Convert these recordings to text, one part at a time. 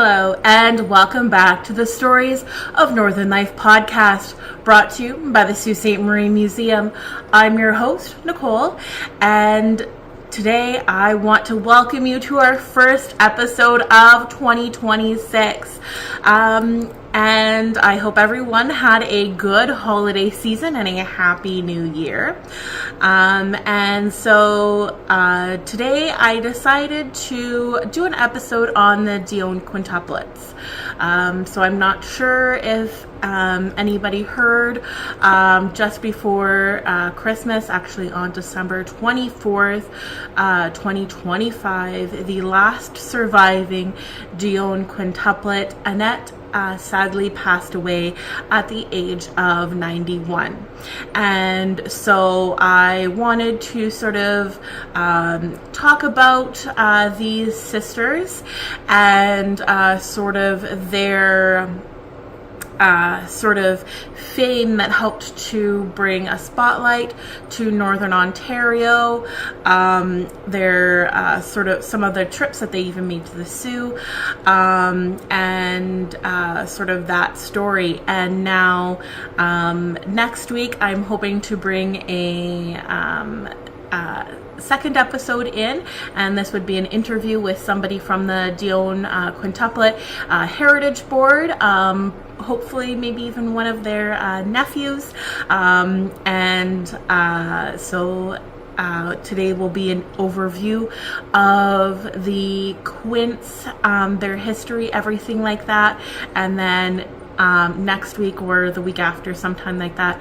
Hello, and welcome back to the Stories of Northern Life podcast, brought to you by the Sault Ste. Marie Museum. I'm your host, Nicole, and today I want to welcome you to our first episode of 2026. And I hope everyone had a good holiday season and a happy new year. And so today I decided to do an episode on the Dionne Quintuplets. So I'm not sure if anybody heard just before Christmas, actually on December 24th, 2025, the last surviving Dionne Quintuplet, Annette, sadly passed away at the age of 91. And so I wanted to sort of talk about these sisters and sort of their sort of fame that helped to bring a spotlight to Northern Ontario, their sort of some of the trips that they even made to the Sioux, and sort of that story. And now next week I'm hoping to bring a second episode in, and this would be an interview with somebody from the Dionne Quintuplet Heritage Board, hopefully maybe even one of their nephews, so today will be an overview of the Quints, their history, everything like that, and then next week or the week after, sometime like that,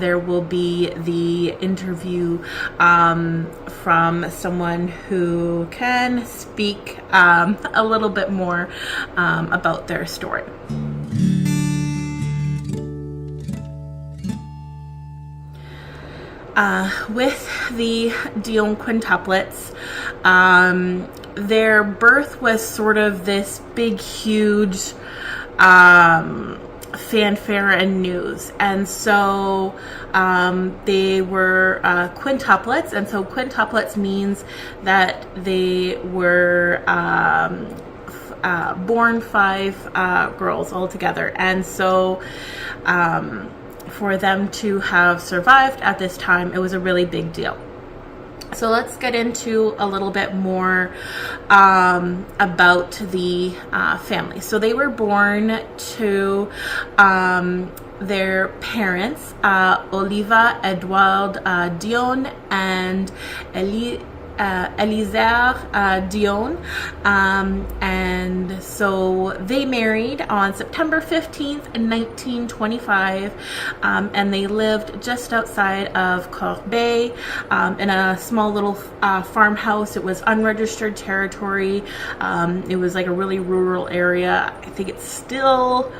there will be the interview from someone who can speak a little bit more about their story. With the Dionne Quintuplets, their birth was sort of this big, huge fanfare and news. And so they were quintuplets, and so quintuplets means that they were born 5 girls altogether. And so for them to have survived at this time, it was a really big deal. So let's get into a little bit more about the family. So they were born to their parents, Oliva Edouard Dionne and Eliezer Dionne, and so they married on September 15th, 1925, and they lived just outside of Corbeil in a small little farmhouse. It was unregistered territory. It was like a really rural area. I think it's still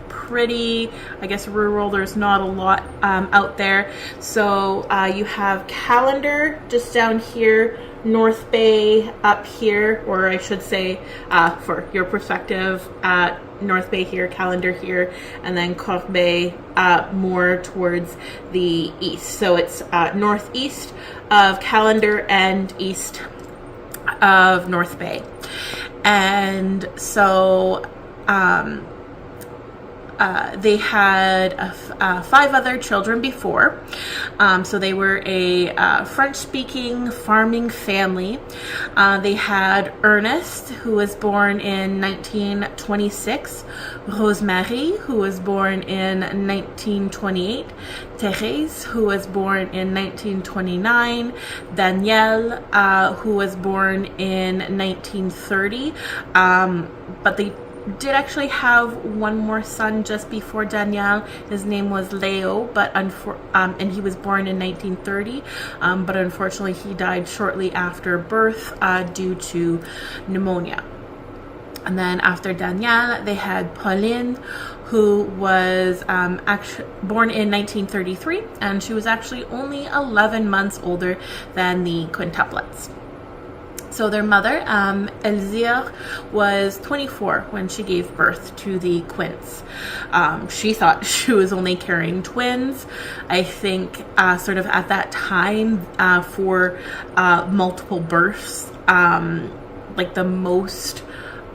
pretty, I guess, rural. There's not a lot out there. So you have Callander just down here, North Bay up here, or I should say, for your perspective, North Bay here, Callander here, and then Corbeil more towards the east. So it's northeast of Callander and east of North Bay. And so they had 5 other children before. So they were a French-speaking farming family. They had Ernest, who was born in 1926, Rosemary, who was born in 1928, Thérèse, who was born in 1929, Danielle, who was born in 1930, but they did actually have one more son just before Danielle. His name was Leo, and he was born in 1930, but unfortunately he died shortly after birth due to pneumonia. And then after Danielle, they had Pauline, who was actually born in 1933, and she was actually only 11 months older than the quintuplets. So their mother, Elzire, was 24 when she gave birth to the Quints. She thought she was only carrying twins. I think sort of at that time for multiple births, like the most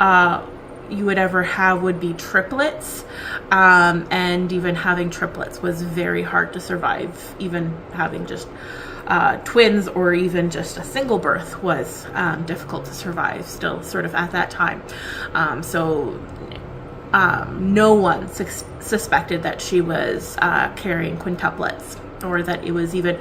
you would ever have would be triplets, and even having triplets was very hard to survive. Even having just twins or even just a single birth was difficult to survive still, sort of at that time. So no one suspected that she was carrying quintuplets, or that it was even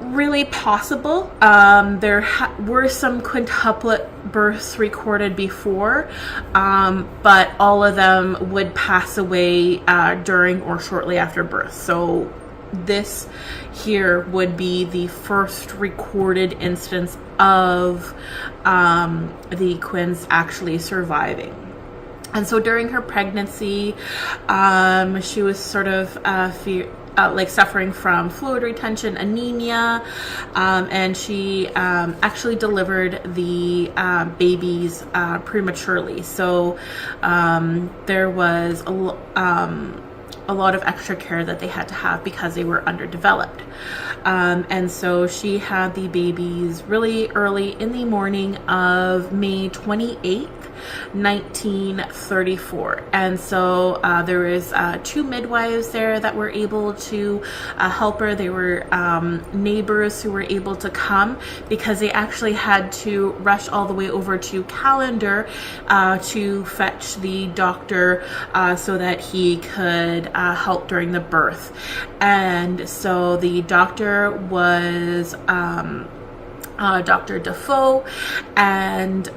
really possible. There were some quintuplet births recorded before, but all of them would pass away during or shortly after birth. So this here would be the first recorded instance of the Quins actually surviving. And so during her pregnancy, she was sort of like suffering from fluid retention, anemia, and she actually delivered the babies prematurely. So there was a lot of extra care that they had to have because they were underdeveloped. And so she had the babies really early in the morning of May 28th, 1934. And so there was 2 midwives there that were able to help her. They were neighbors who were able to come, because they actually had to rush all the way over to Callender to fetch the doctor so that he could help during the birth. And so the doctor was Dr. Defoe, and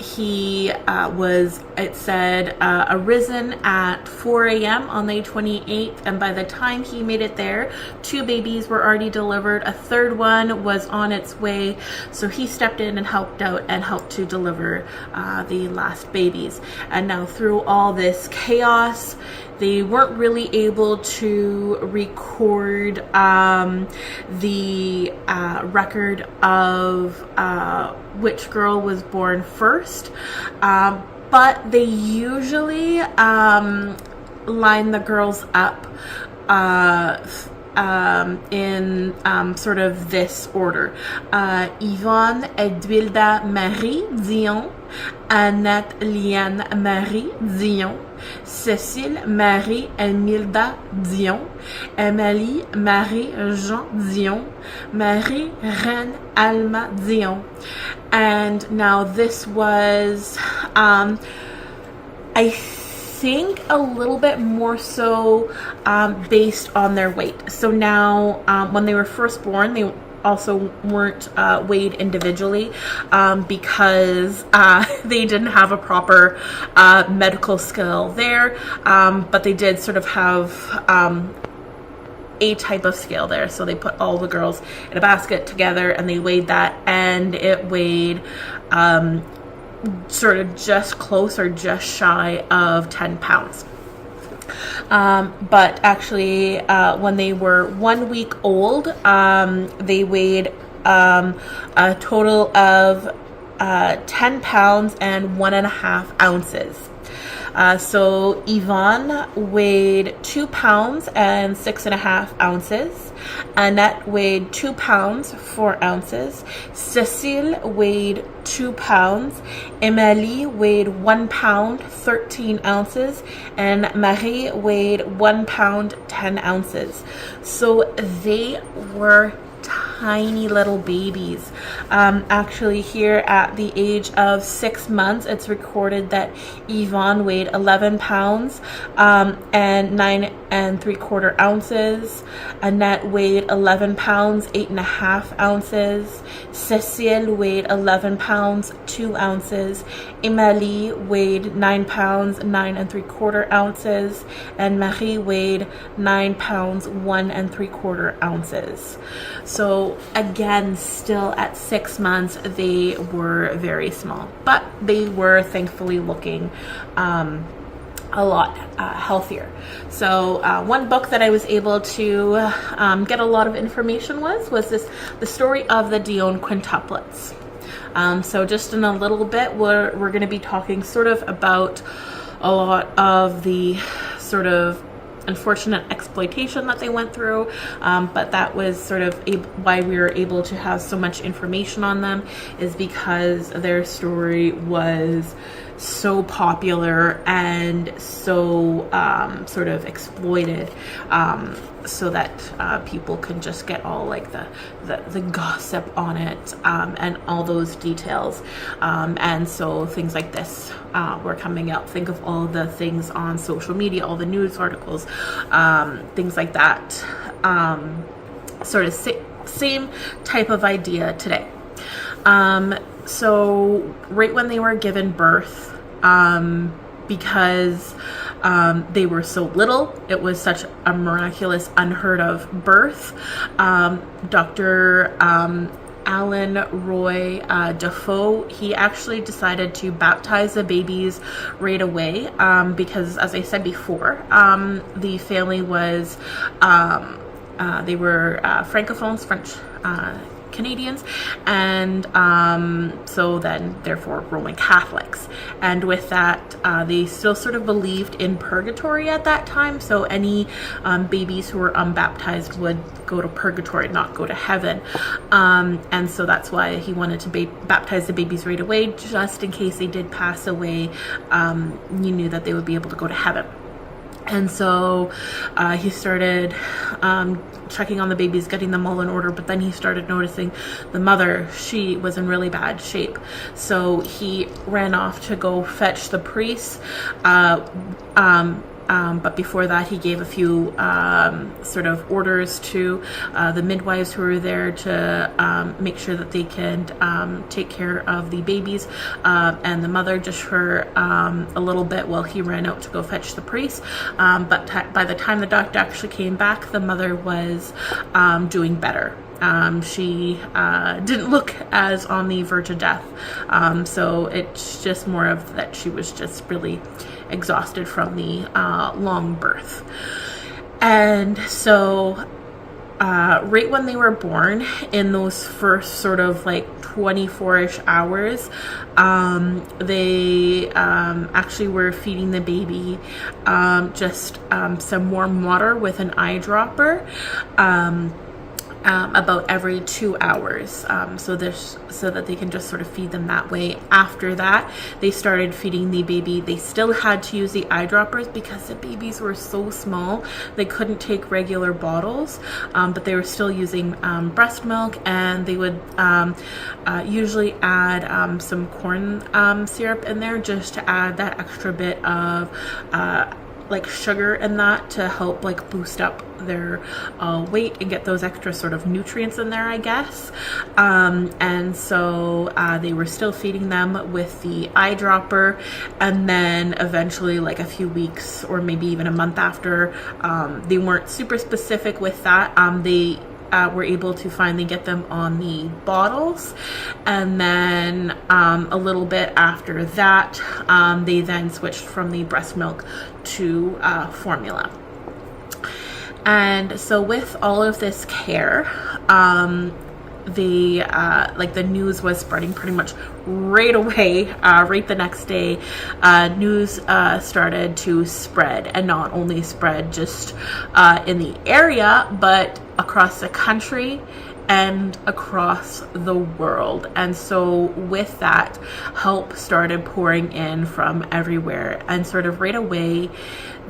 he was, it said, arisen at 4 a.m. on the 28th, and by the time he made it there, 2 babies were already delivered. A third one was on its way, so he stepped in and helped out and helped to deliver the last babies. And now through all this chaos, they weren't really able to record the record of which girl was born first, but they usually line the girls up in sort of this order: Yvonne Edwilda Marie Dionne, Annette Liane Marie Dionne, Cécile Marie Emilda Dionne, Emily Marie Jean Dionne, Marie Reine Alma Dionne. And now this was, I think, a little bit more so based on their weight. So now when they were first born, they also weren't weighed individually because they didn't have a proper medical skill there, but they did sort of have a type of scale there. So they put all the girls in a basket together and they weighed that, and it weighed sort of just close or just shy of 10 pounds. But actually, when they were 1 week old, they weighed a total of 10 pounds and 1.5 ounces. So Yvonne weighed 2 pounds and 6.5 ounces. Annette weighed 2 pounds, 4 ounces. Cécile weighed 2 pounds. Emily weighed 1 pound, 13 ounces. And Marie weighed 1 pound, 10 ounces. So they were tiny little babies. Actually, here at the age of 6 months, it's recorded that Yvonne weighed 11 pounds and 9 3/4 ounces. Annette weighed 11 pounds, 8.5 ounces. Cécile weighed 11 pounds, 2 ounces. Emily weighed 9 pounds, 9 3/4 ounces. And Marie weighed 9 pounds, 1 3/4 ounces. So again, still at 6 months, they were very small, but they were thankfully looking a lot healthier. So one book that I was able to get a lot of information was the story of the Dionne Quintuplets. So just in a little bit, we're going to be talking sort of about a lot of the sort of unfortunate exploitation that they went through, but that was sort of why we were able to have so much information on them, is because their story was so popular and so sort of exploited, so that people could just get all like the gossip on it, and all those details, and so things like this were coming out. Think of all the things on social media, all the news articles, things like that, sort of same type of idea today. So right when they were given birth, because they were so little, it was such a miraculous, unheard of birth. Dr. Alan Roy Defoe, he actually decided to baptize the babies right away, because, as I said before, the family was, they were francophones, French Canadians, and so then therefore Roman Catholics, and with that they still sort of believed in purgatory at that time, so any babies who were unbaptized would go to purgatory, not go to heaven, and so that's why he wanted to baptize the babies right away, just in case they did pass away. You knew that they would be able to go to heaven. And so he started checking on the babies, getting them all in order, but then he started noticing the mother, she was in really bad shape. So he ran off to go fetch the priest. But before that, he gave a few sort of orders to the midwives who were there to make sure that they can take care of the babies and the mother, just for a little bit while he ran out to go fetch the priest. But by the time the doctor actually came back, the mother was doing better. She didn't look as on the verge of death. So it's just more of that she was just really exhausted from the long birth. And so right when they were born, in those first sort of like 24-ish hours, they actually were feeding the baby just some warm water with an eyedropper, about every 2 hours, so that they can just sort of feed them that way. After that, they started feeding the baby. They still had to use the eyedroppers because the babies were so small they couldn't take regular bottles, but they were still using breast milk, and they would usually add some corn syrup in there, just to add that extra bit of like sugar in that, to help like boost up their weight and get those extra sort of nutrients in there, I guess. And so they were still feeding them with the eyedropper, and then eventually, like a few weeks or maybe even a month after, they weren't super specific with that, they were able to finally get them on the bottles. And then a little bit after that, they then switched from the breast milk to formula. And so with all of this care, the news was spreading pretty much right away, right the next day. News started to spread, and not only spread just in the area, but across the country and across the world. And so with that, help started pouring in from everywhere, and sort of right away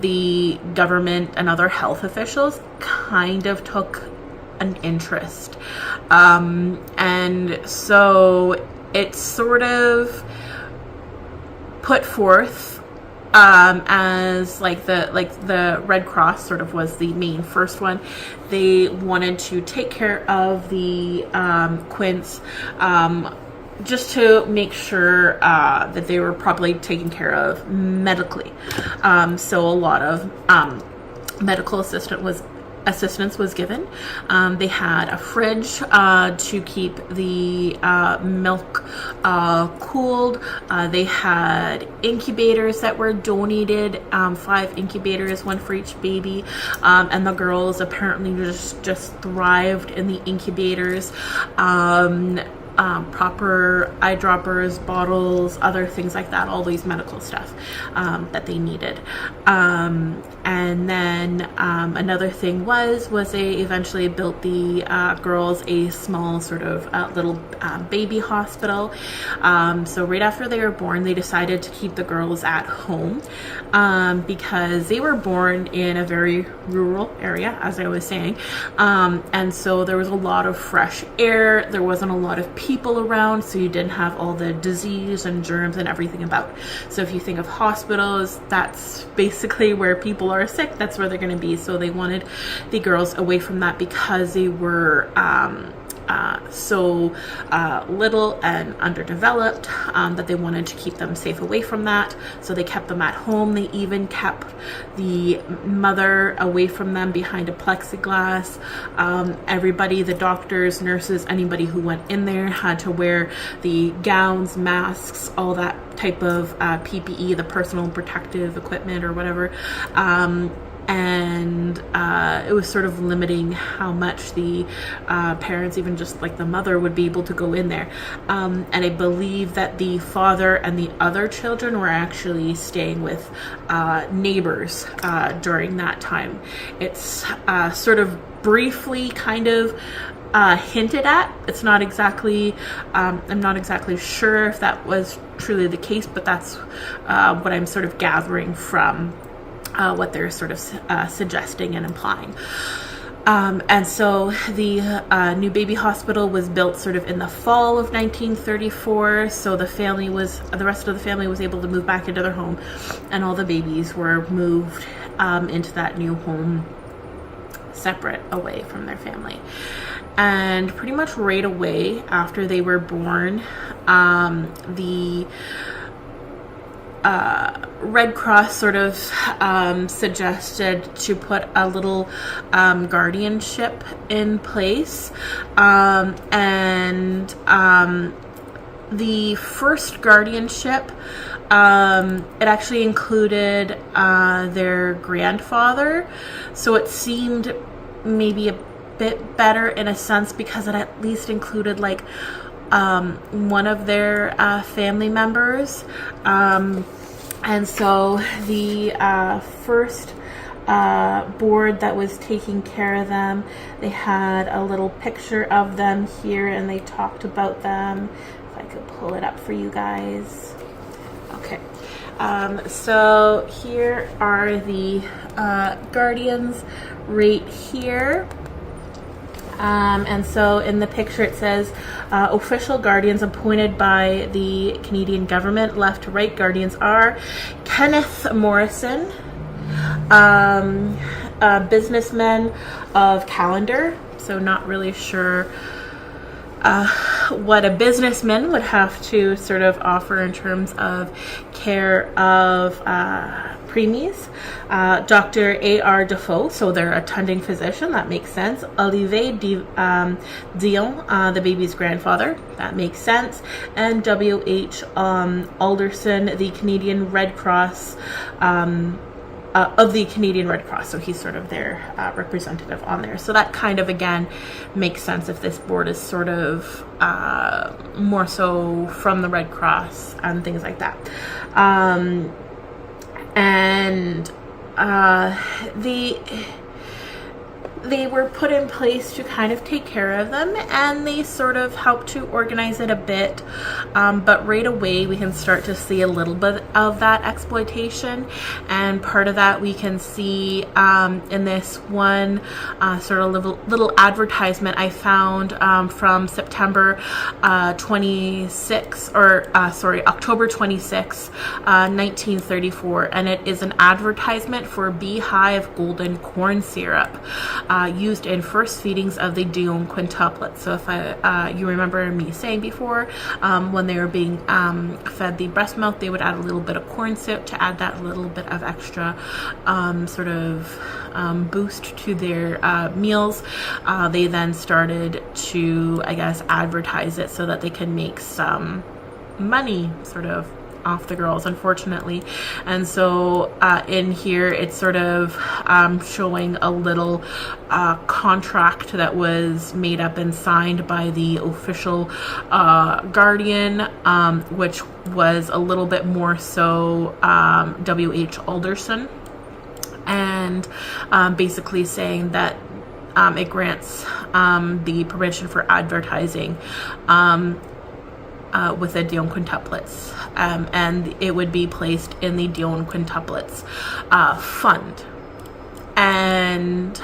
the government and other health officials kind of took an interest, and so it's sort of put forth as like the Red Cross sort of was the main first one. They wanted to take care of the Quints, just to make sure that they were properly taken care of medically. So a lot of medical assistance was given. They had a fridge to keep the milk cooled. They had incubators that were donated, 5 incubators, 1 for each baby, and the girls apparently just thrived in the incubators. proper eye droppers, bottles, other things like that, all these medical stuff that they needed. And then another thing was they eventually built the girls a small sort of little baby hospital. So right after they were born, they decided to keep the girls at home because they were born in a very rural area, as I was saying. And so there was a lot of fresh air. There wasn't a lot of people around, so you didn't have all the disease and germs and everything about. So if you think of hospitals, that's basically where people are sick. That's where they're going to be. So they wanted the girls away from that because they were so little and underdeveloped that they wanted to keep them safe away from that. So they kept them at home. They even kept the mother away from them behind a plexiglass. Everybody, the doctors, nurses, anybody who went in there had to wear the gowns, masks, all that type of PPE, the personal protective equipment or whatever. And it was sort of limiting how much the parents, even just like the mother, would be able to go in there. And I believe that the father and the other children were actually staying with neighbors during that time. It's sort of briefly kind of hinted at. It's not exactly, I'm not exactly sure if that was truly the case, but that's what I'm sort of gathering from what they're sort of suggesting and implying. And so the new baby hospital was built sort of in the fall of 1934. So the rest of the family was able to move back into their home, and all the babies were moved into that new home separate away from their family. And pretty much right away after they were born, the Red Cross sort of suggested to put a little guardianship in place, and the first guardianship, it actually included their grandfather, so it seemed maybe a bit better in a sense because it at least included like one of their family members. And so the first board that was taking care of them, they had a little picture of them here, and they talked about them. If I could pull it up for you guys. Okay. So here are the guardians right here. And so in the picture it says official guardians appointed by the Canadian government. Left to right guardians are Kenneth Morrison, a businessman of Callender. So not really sure what a businessman would have to sort of offer in terms of care of preemies. Dr. A.R. Defoe, so they're attending physician, that makes sense. Olivier Dionne, the baby's grandfather, that makes sense. And W.H. Alderson, the Canadian Red Cross, of the Canadian Red Cross, so he's sort of their representative on there. So that kind of, again, makes sense if this board is sort of more so from the Red Cross and things like that. And they were put in place to kind of take care of them, and they sort of helped to organize it a bit, but right away we can start to see a little bit of that exploitation, and part of that we can see in this one sort of little advertisement I found from October 26, 1934, and it is an advertisement for Beehive Golden Corn Syrup, used in first feedings of the Dionne Quintuplets. So if you remember me saying before, when they were being fed the breast milk, they would add a little bit of corn syrup to add that little bit of extra sort of boost to their meals. They then started to, I guess, advertise it so that they can make some money sort of off the girls, unfortunately. And so in here, it's sort of showing a little contract that was made up and signed by the official guardian, which was a little bit more so W.H. Alderson, and basically saying that it grants the permission for advertising with the Dionne Quintuplets, and it would be placed in the Dionne Quintuplets fund. And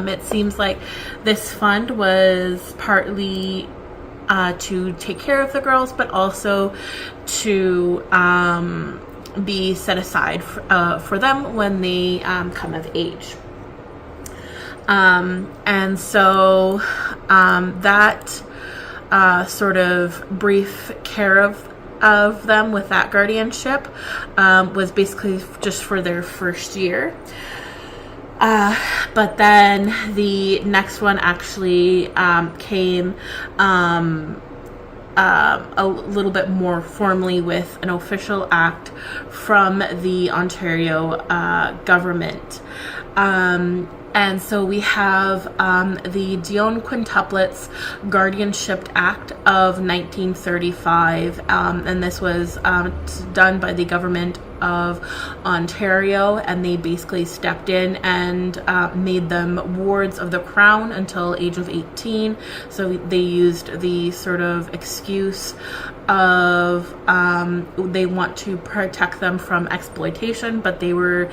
it seems like this fund was partly to take care of the girls, but also to be set aside for them when they come of age. And so that sort of brief care of them with that guardianship was basically just for their first year. But then the next one actually came a little bit more formally with an official act from the Ontario government. And so we have the Dionne Quintuplets Guardianship Act of 1935, and this was done by the government of Ontario, and they basically stepped in and made them wards of the Crown until age of 18. So they used the sort of excuse of they want to protect them from exploitation, but they were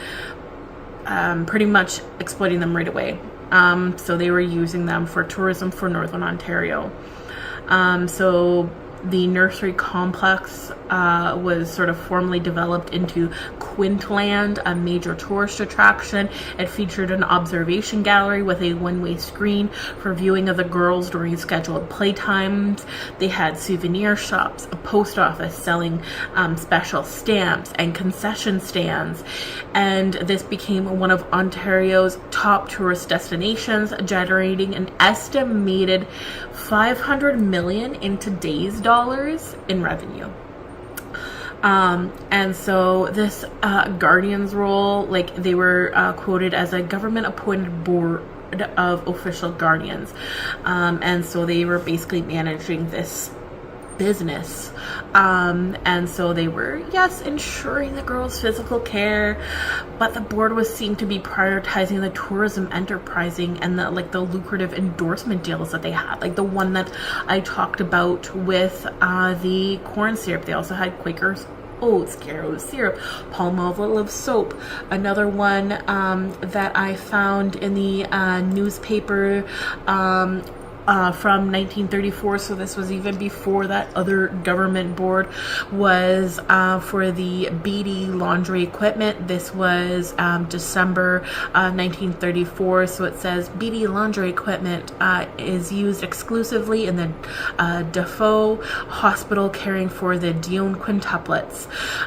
pretty much exploiting them right away. So they were using them for tourism for Northern Ontario. So the nursery complex was sort of formally developed into Quintland, a major tourist attraction. It featured an observation gallery with a one-way screen for viewing of the girls during scheduled playtimes. They had souvenir shops, a post office selling special stamps, and concession stands. And this became one of Ontario's top tourist destinations, generating an estimated $500 million in today's dollars in revenue. And so this guardian's role, like, they were quoted as a government appointed board of official guardians, and so they were basically managing this business, and so they were, yes, ensuring the girls' physical care, but the board was seen to be prioritizing the tourism enterprising and the lucrative endorsement deals that they had, like the one that I talked about with the corn syrup. They also had Quaker's Oats, Caro's syrup, Palmolive soap. Another one that I found in the newspaper from 1934, so this was even before that other government board, was for the Beatty laundry equipment. This was December 1934, so it says Beatty laundry equipment is used exclusively in the Defoe Hospital, caring for the Dionne Quintuplets.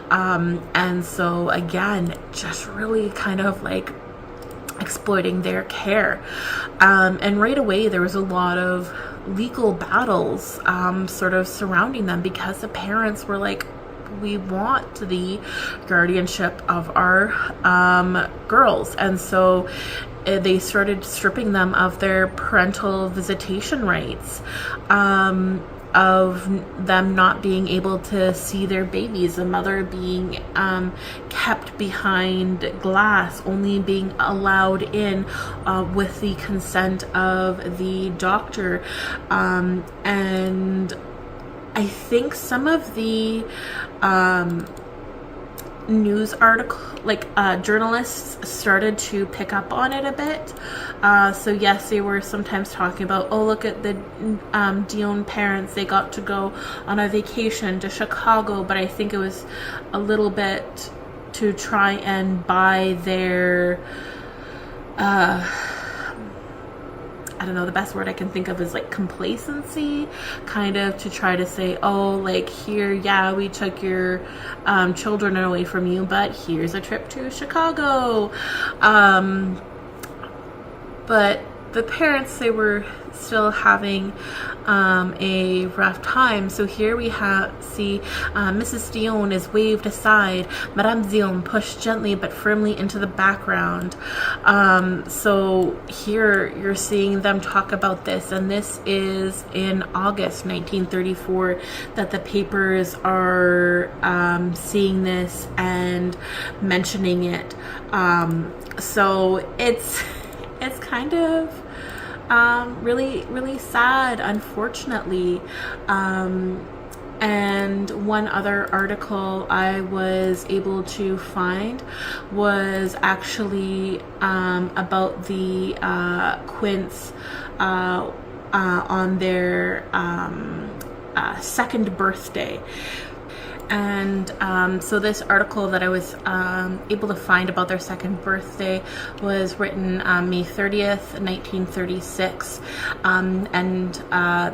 And so again, just really kind of like exploiting their care. And right away there was a lot of legal battles sort of surrounding them, because the parents were like, we want the guardianship of our girls. And so they started stripping them of their parental visitation rights, of them not being able to see their babies, the mother being kept behind glass, only being allowed in with the consent of the doctor. And I think some of the news article, journalists started to pick up on it a bit. So yes, they were sometimes talking about, oh, look at the Dionne parents, they got to go on a vacation to Chicago, but I think it was a little bit to try and buy their I don't know, the best word I can think of is like complacency, kind of to try to say, oh, like, here, yeah, we took your children away from you, but here's a trip to Chicago. But the parents, they were still having a rough time. So here we see Mrs. Dionne is waved aside, Madame Dionne pushed gently but firmly into the background. So here you're seeing them talk about this, and this is in August 1934 that the papers are seeing this and mentioning it. So it's kind of really sad, unfortunately. And one other article I was able to find was actually about the Quints on their second birthday. And so this article that I was able to find about their second birthday was written May 30th, 1936. And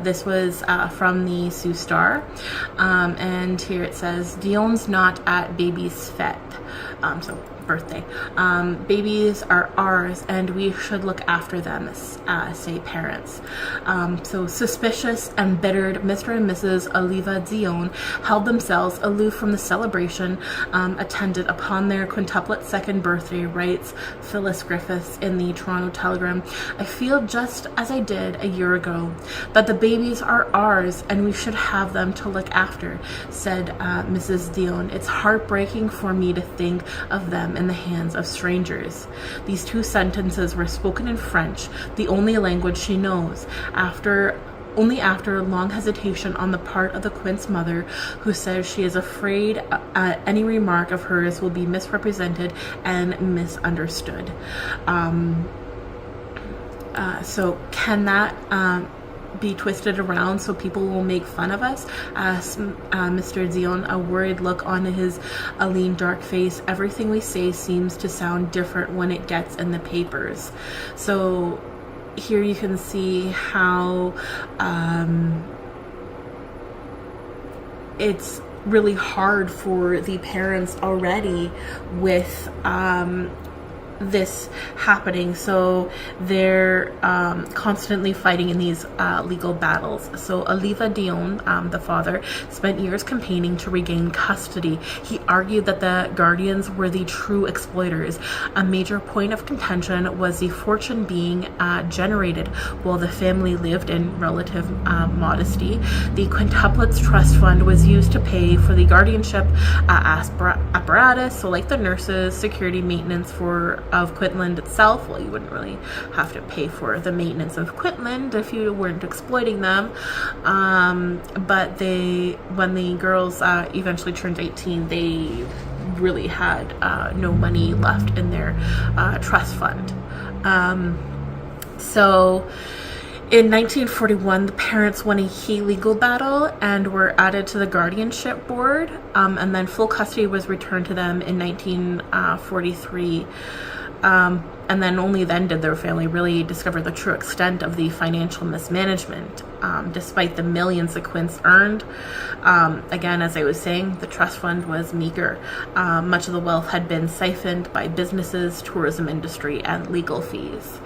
this was from the Sioux Star. And here it says, Dionne's not at baby's fete. So birthday. Babies are ours and we should look after them, say parents. So suspicious, embittered Mr. and Mrs. Oliva Dionne held themselves aloof from the celebration attended upon their quintuplet second birthday, writes Phyllis Griffiths in the Toronto Telegram. I feel just as I did a year ago, that the babies are ours and we should have them to look after, said Mrs. Dionne. It's heartbreaking for me to think of them in the hands of strangers. These two sentences were spoken in French, the only language she knows, only after long hesitation on the part of the Quint's mother, who says she is afraid any remark of hers will be misrepresented and misunderstood. So can that be twisted around so people will make fun of us? Asked Mr. Dionne, a worried look on his lean dark face. Everything we say seems to sound different when it gets in the papers. So here you can see how it's really hard for the parents already with this happening. So they're constantly fighting in these legal battles. So Oliva Dionne, the father, spent years campaigning to regain custody. He argued that the guardians were the true exploiters. A major point of contention was the fortune being generated while the family lived in relative modesty. The Quintuplets Trust Fund was used to pay for the guardianship apparatus, so like the nurses, security, maintenance of Quintland itself. Well, you wouldn't really have to pay for the maintenance of Quintland if you weren't exploiting them. But when the girls eventually turned 18, they really had no money left in their trust fund. So in 1941, the parents won a key legal battle and were added to the guardianship board, and then full custody was returned to them in 1943. And then only then did their family really discover the true extent of the financial mismanagement. Despite the millions the Quints earned, again, as I was saying, the trust fund was meager. Much of the wealth had been siphoned by businesses, tourism industry, and legal fees.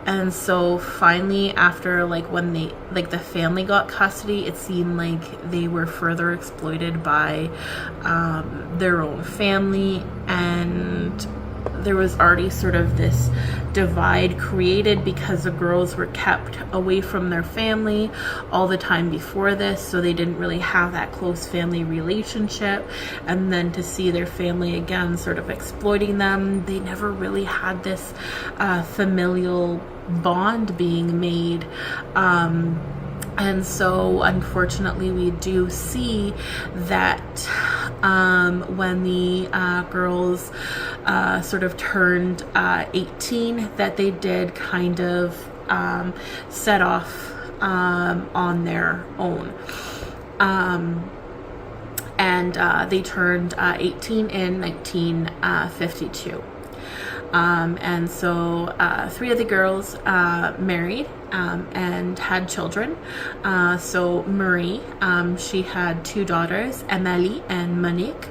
And so finally, after when the family got custody, it seemed like they were further exploited by their own family, and there was already sort of this divide created because the girls were kept away from their family all the time before this, so they didn't really have that close family relationship. And then to see their family again sort of exploiting them, they never really had this familial bond being made. And so unfortunately we do see that when the girls sort of turned 18, that they did kind of set off on their own. And they turned 18 in 1952. And so 3 of the girls married and had children. So Marie, she had 2 daughters, Emily and Monique.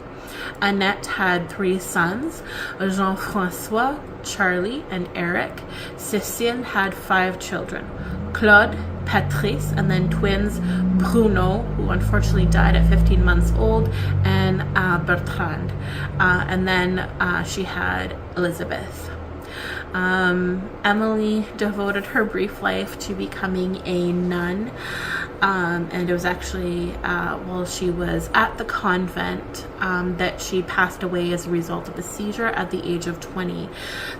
Annette had 3 sons, Jean-François, Charlie, and Eric. Cécile had 5 children, Claude, Patrice, and then twins Bruno, who unfortunately died at 15 months old, and Bertrand. And then she had Elizabeth. Emily devoted her brief life to becoming a nun, and it was actually while she was at the convent that she passed away as a result of a seizure at the age of 20.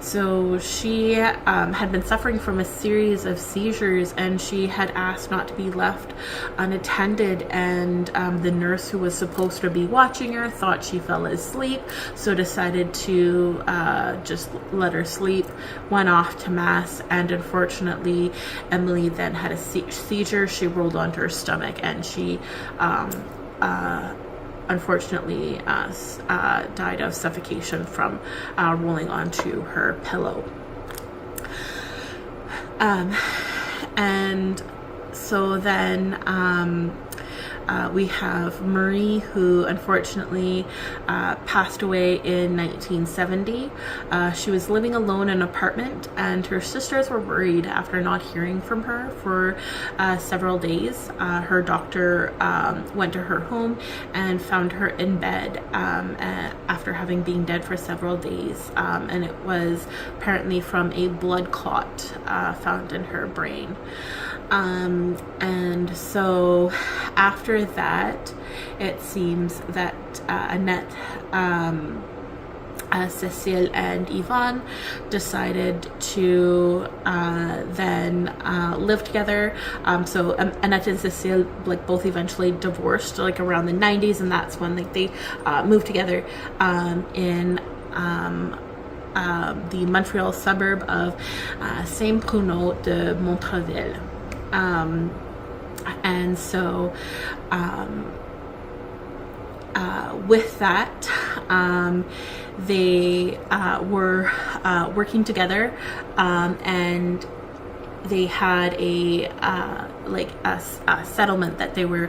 So she had been suffering from a series of seizures, and she had asked not to be left unattended, and the nurse who was supposed to be watching her thought she fell asleep, so decided to just let her sleep, went off to mass, and unfortunately Emily then had a seizure. She rolled onto her stomach, and she unfortunately died of suffocation from rolling onto her pillow. And so then we have Marie, who unfortunately passed away in 1970. She was living alone in an apartment, and her sisters were worried after not hearing from her for several days. Her doctor went to her home and found her in bed after having been dead for several days, and it was apparently from a blood clot found in her brain. And so after that, it seems that Annette, Cécile, and Yvonne decided to then live together. So Annette and Cécile both eventually divorced around the 90s, and that's when they moved together in the Montreal suburb of Saint-Bruno de Montreville. And so with that, they were working together, and they had a settlement that they were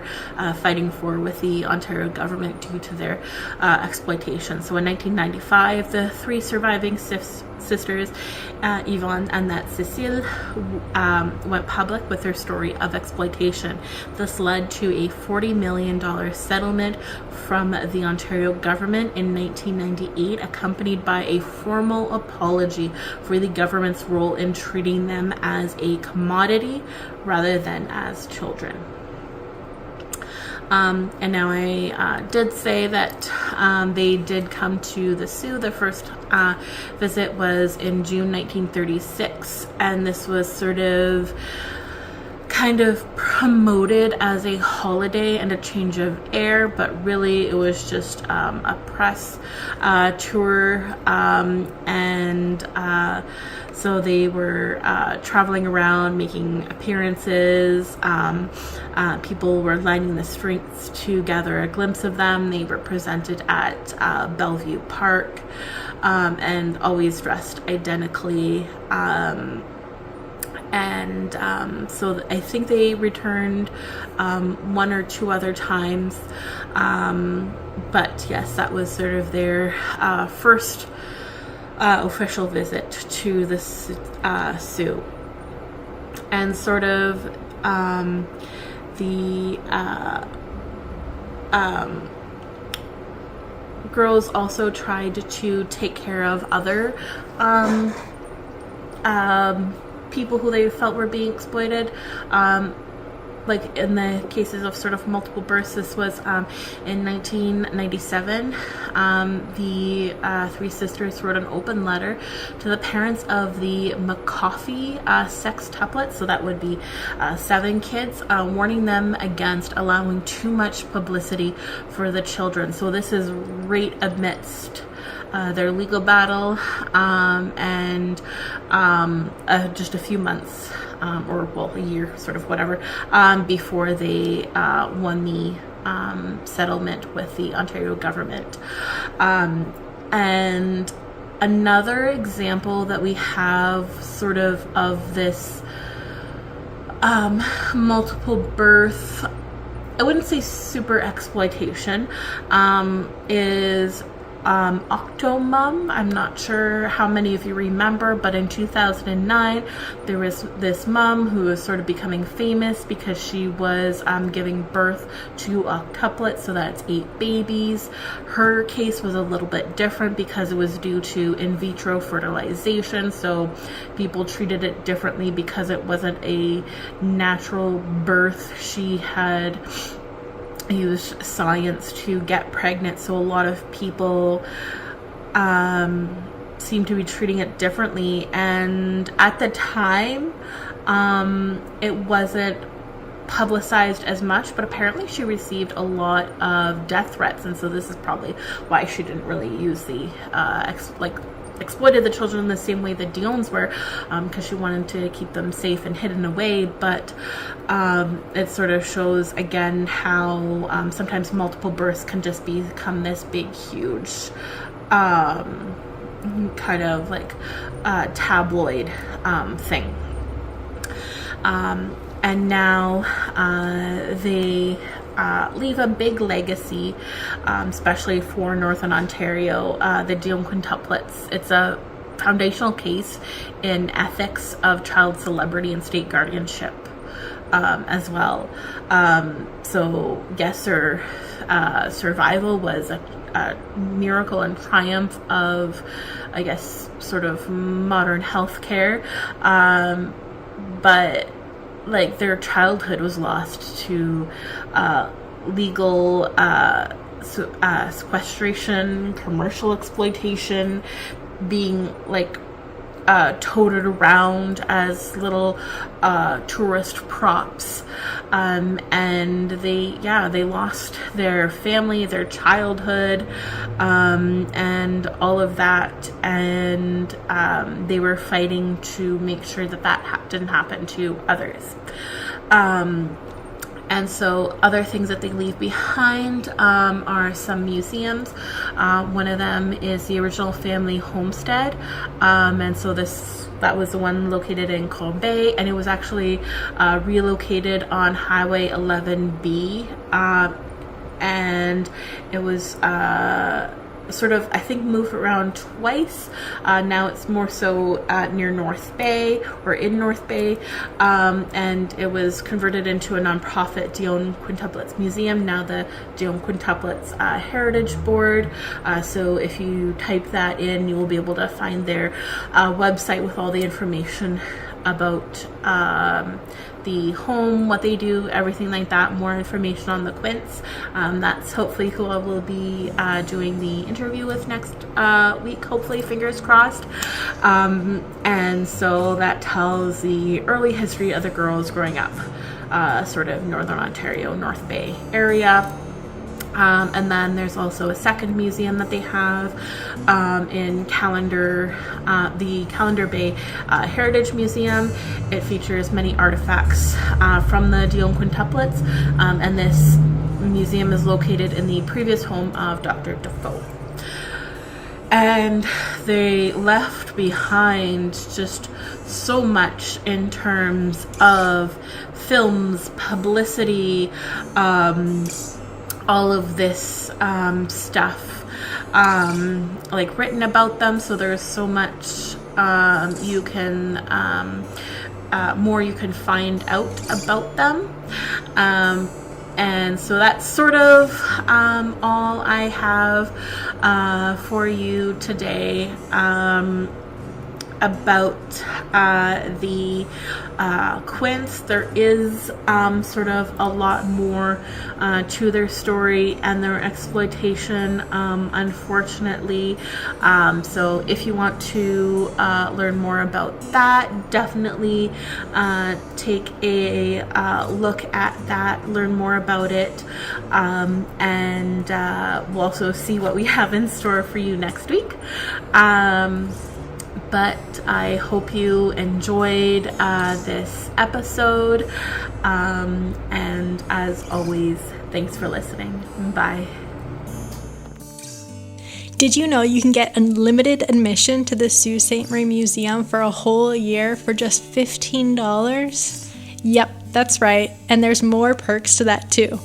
fighting for with the Ontario government due to their exploitation. So in 1995, the 3 surviving sisters, Yvonne, Annette, Cécile, went public with their story of exploitation. This led to a $40 million settlement from the Ontario government in 1998, accompanied by a formal apology for the government's role in treating them as a commodity rather than as children. And now I did say that they did come to the Sioux. The first visit was in June 1936, and this was kind of promoted as a holiday and a change of air, but really it was just a press tour, and so they were traveling around, making appearances. People were lining the streets to gather a glimpse of them. They were presented at Bellevue Park, and always dressed identically. So I think they returned 1 or 2 other times, but yes, that was sort of their first official visit to the Sioux. And sort of the girls also tried to take care of other people who they felt were being exploited. Like in the cases of sort of multiple births, this was in 1997. The 3 sisters wrote an open letter to the parents of the McCoffey sextuplets, so that would be 7 kids, warning them against allowing too much publicity for the children. So this is right amidst their legal battle, and just a few months, or well, a year, sort of whatever, before they won the settlement with the Ontario government. And another example that we have sort of this multiple birth I wouldn't say super exploitation, is Octomum. I'm not sure how many of you remember, but in 2009 there was this mom who was sort of becoming famous because she was giving birth to octuplets, so that's 8 babies. Her case was a little bit different because it was due to in vitro fertilization, so people treated it differently because it wasn't a natural birth. She had used science to get pregnant, so a lot of people seem to be treating it differently. And at the time, it wasn't publicized as much, but apparently she received a lot of death threats, and so this is probably why she didn't really use the exploited the children in the same way that Dionne's were, because she wanted to keep them safe and hidden away. But it sort of shows again how sometimes multiple births can just become this big, huge kind of like tabloid thing. And now they leave a big legacy, especially for Northern Ontario, the Dionne Quintuplets. It's a foundational case in ethics of child celebrity and state guardianship as well. So yes, her survival was a miracle and triumph of, I guess, sort of modern healthcare, but like their childhood was lost to legal sequestration, commercial exploitation, being like toted around as little tourist props, and they lost their family, their childhood, and all of that, and they were fighting to make sure that didn't happen to others. And so other things that they leave behind are some museums. One of them is the original family homestead. And so that was the one located in Corbeil, and it was actually relocated on Highway 11B. And it was sort of, I think, moved around twice. Now it's more so near North Bay, or in North Bay, and it was converted into a nonprofit Dionne Quintuplets Museum, now the Dionne Quintuplets Heritage Board. So if you type that in, you will be able to find their website with all the information about the home, what they do, everything like that, more information on the Quints. That's hopefully who I will be doing the interview with next week, hopefully, fingers crossed. And so that tells the early history of the girls growing up, sort of Northern Ontario, North Bay area. And then there's also a second museum that they have in the Calendar Bay Heritage Museum. It features many artifacts from the Dionne Quintuplets, and this museum is located in the previous home of Dr. Defoe. And they left behind just so much in terms of films, publicity, all of this stuff like written about them. So there's so much you can more you can find out about them, and so that's sort of all I have for you today about the Quints. There is sort of a lot more to their story and their exploitation, unfortunately. So if you want to learn more about that, definitely take a look at that, learn more about it, and we'll also see what we have in store for you next week. But I hope you enjoyed this episode, and as always, thanks for listening. Bye. Did you know you can get unlimited admission to the Sault Ste. Marie Museum for a whole year for just $15? Yep, that's right, and there's more perks to that too.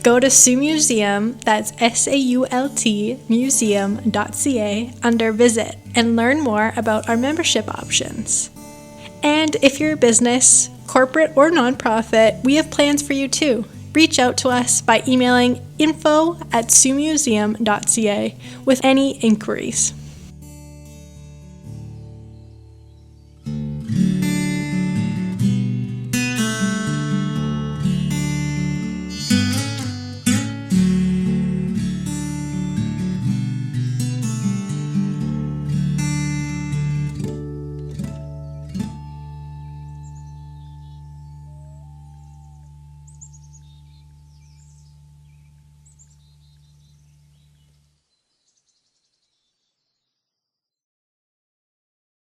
Go to Sault Museum, that's SAULT museum.ca, under Visit and learn more about our membership options. And if you're a business, corporate or nonprofit, we have plans for you too. Reach out to us by emailing info@saultmuseum.ca with any inquiries.